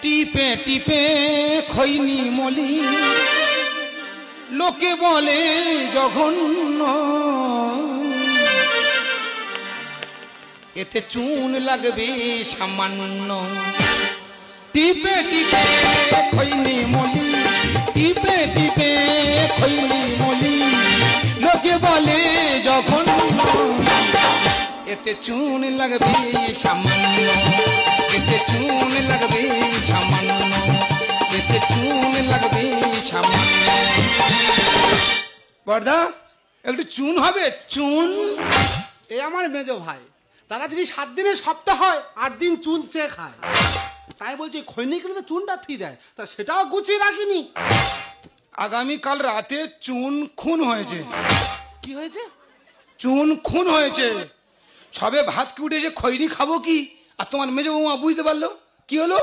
টিপে টিপে খৈনি মলি লোকে বলে জঘন্য, এতে চুন লাগবে সামান্য। টিপে টিপে খৈনি মলি, টিপে টিপে খৈনি মলি লোকে বলে জঘন্য, এতে চুন লাগবে সামান্য, এতে চুন লাগবে সামান্য, এতে চুন লাগবে সামান্য। বর্দা একটু চুন হবে, চুন। এ আমার মেজো ভাই, তারা যদি 7 দিনের সপ্তাহ হয় 8 দিন চুন চেয়ে খায়, তাই বলছি খৈনিকে চুনটা ফ্রি দেয়, তা সেটাও গুছিয়ে রাখিনি। আগামীকাল রাতে চুন খুন হয়েছে। কি হয়েছে? চুন খুন হয়েছে। সবে ভাত কি উঠেছে, খৈনি খাবো কি, আর তোমার মেজো বৌমা বুঝতে পারলো কি হলো,